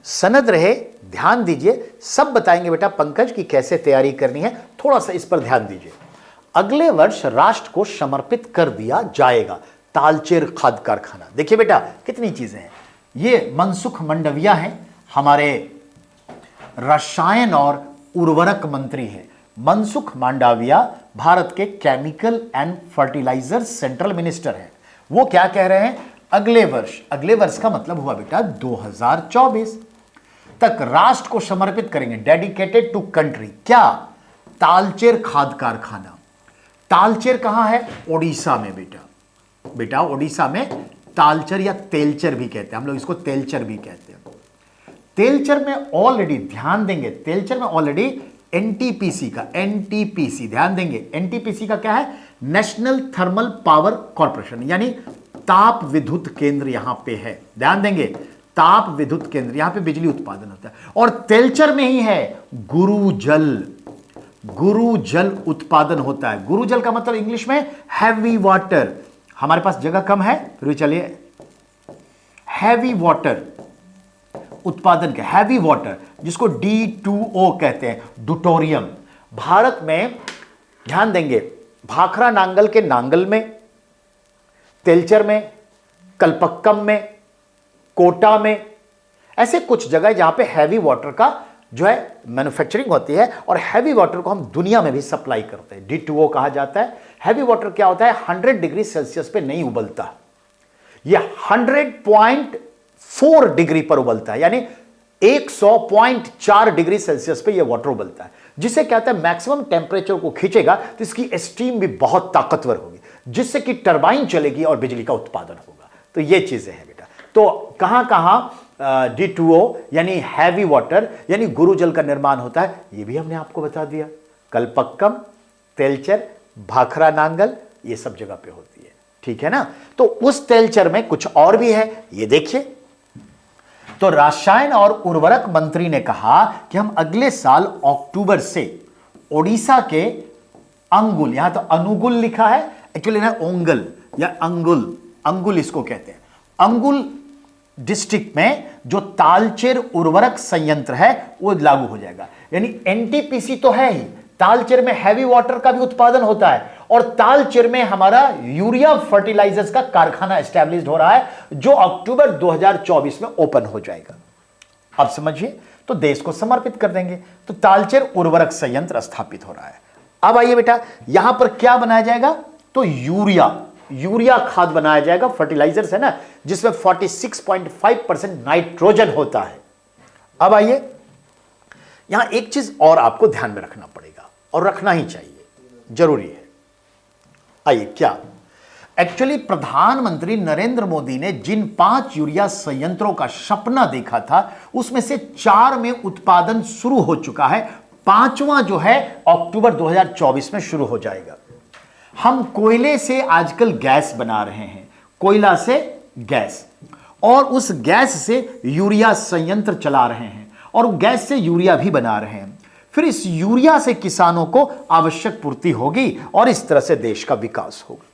सनद रहे, ध्यान दीजिए, सब बताएंगे बेटा पंकज की कैसे तैयारी करनी है, थोड़ा सा इस पर ध्यान दीजिए। अगले वर्ष राष्ट्र को समर्पित कर दिया जाएगा तालचेर खाद कारखाना। देखिए बेटा कितनी चीजें हैं। ये मनसुख मंडाविया हैं, हमारे रसायन और उर्वरक मंत्री हैं। मनसुख मंडाविया भारत के chemical and fertiliser central minister हैं। वो क्या कह रहे हैं, अगले वर्ष का मतलब हुआ बेटा 2024 तक राष्ट्र को समर्पित करेंगे, डेडिकेटेड टू कंट्री। क्या? तालचेर खाद कारखाना। तालचेर कहां है? ओडिशा में बेटा ओडिशा में तालचेर या तेलचर भी कहते हैं, हम लोग इसको तेलचर भी कहते हैं। तेलचर में ऑलरेडी, ध्यान देंगे, तेलचर में ऑलरेडी एनटीपीसी ध्यान देंगे, एनटीपीसी का क्या है? नेशनल थर्मल पावर कॉर्पोरेशन, यानी ताप विद्युत केंद्र यहां पे है। ध्यान देंगे, ताप विद्युत केंद्र, यहां पे बिजली उत्पादन होता है। और तेलचर में ही है गुरु जल उत्पादन होता है। गुरु जल का मतलब इंग्लिश में हैवी वाटर। हमारे पास जगह कम है, फिर भी चलिए, हैवी वाटर उत्पादन के, हैवी वाटर जिसको D2O कहते हैं, डूटोरियम। भारत में ध्यान देंगे, भाखरा नांगल के नांगल में, तेलचर में, कलपक्कम में, कोटा में, ऐसे कुछ जगह जहां पे हैवी वाटर का जो है मैन्युफैक्चरिंग होती है, और हैवी वाटर को हम दुनिया में भी सप्लाई करते हैं। D2O कहा जाता है। हैवी वाटर क्या होता है? 100 डिग्री सेल्सियस पे नहीं उबलता, यह 100.4 डिग्री पर उबलता है, यानी 100.4 डिग्री सेल्सियस पे यह वाटर उबलता है, जिसे कहते हैं मैक्सिमम टेम्परेचर को खींचेगा तो इसकी स्टीम भी बहुत ताकतवर होगी, जिससे कि टरबाइन चलेगी और बिजली का उत्पादन होगा। तो ये चीजें हैं बेटा। तो कहां कहां D2O यानी हैवी वाटर यानी गुरु जल का निर्माण होता है, ये भी हमने आपको बता दिया। कलपक्कम, तेलचर, भाखरा नांगल, ये सब जगह पे होती है, ठीक है ना। तो उस तेलचर में कुछ और भी है, ये देखिए। तो रसायन और उर्वरक मंत्री ने कहा कि हम अगले साल अक्टूबर से ओडिशा के अंगुल, यहां तो अनुगुल लिखा है, एक्चुअली ना ओंगल या अंगुल इसको कहते हैं, अंगुल डिस्ट्रिक्ट में जो तालचेर उर्वरक संयंत्र है वो लागू हो जाएगा। यानी एनटीपीसी तो है ही, तालचेर में हैवी वाटर का भी उत्पादन होता है, और तालचेर में हमारा यूरिया फर्टिलाइजर्स का कारखाना एस्टैब्लिश हो रहा है, जो अक्टूबर 2024 में ओपन हो जाएगा। अब समझिए, तो देश को समर्पित कर देंगे। तो तालचेर उर्वरक संयंत्र स्थापित हो रहा है। अब आइए बेटा, यहां पर क्या बनाया जाएगा? तो यूरिया खाद बनाया जाएगा, फर्टिलाइजर्स है ना, जिसमें 46.5% नाइट्रोजन होता है। अब आइए, यहां एक चीज और आपको ध्यान में रखना पड़ेगा, और रखना ही चाहिए, जरूरी है। आइए, क्या एक्चुअली प्रधानमंत्री नरेंद्र मोदी ने जिन 5 यूरिया संयंत्रों का सपना देखा था, उसमें से 4 में उत्पादन शुरू हो चुका है, 5वां जो है अक्टूबर 2024 में शुरू हो जाएगा। हम कोयले से आजकल गैस बना रहे हैं, कोयला से गैस, और उस गैस से यूरिया संयंत्र चला रहे हैं, और गैस से यूरिया भी बना रहे हैं। फिर इस यूरिया से किसानों को आवश्यक पूर्ति होगी, और इस तरह से देश का विकास होगा।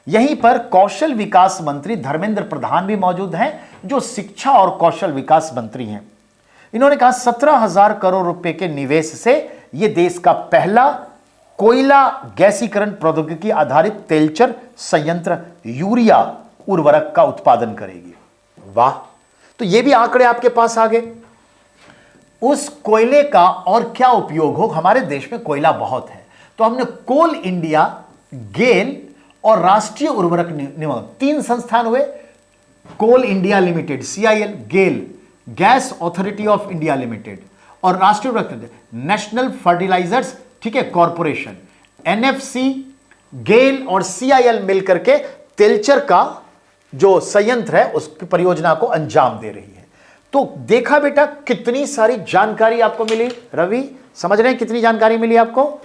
यहीं पर कौशल विकास मंत्री धर्मेंद्र प्रधान भी मौजूद हैं, जो शिक्षा और कौशल विकास मंत्री हैं। इन्होंने कहा 17,000 करोड़ रुपए के निवेश से यह देश का पहला कोयला गैसीकरण प्रौद्योगिकी आधारित तेलचर संयंत्र यूरिया उर्वरक का उत्पादन करेगी। वाह! तो ये भी आंकड़े आपके पास आ गए। उस कोयले का और क्या उपयोग हो? हमारे देश में कोयला बहुत है, तो हमने कोल इंडिया, गेल और राष्ट्रीय उर्वरक निगम, 3 संस्थान हुए। Coal India limited CIL, GAIL gas authority of India limited, और राष्ट्रीय उर्वरक नेशनल फर्टिलाइजर्स, ठीक है, कॉर्पोरेशन, NFC, गेल और CIL मिलकर के तेलचर का जो संयंत्र है उस परियोजना को अंजाम दे रही है। तो देखा बेटा कितनी सारी जानकारी आपको मिली। रवि, समझ रहे हैं कितनी जानकारी मिली आपको?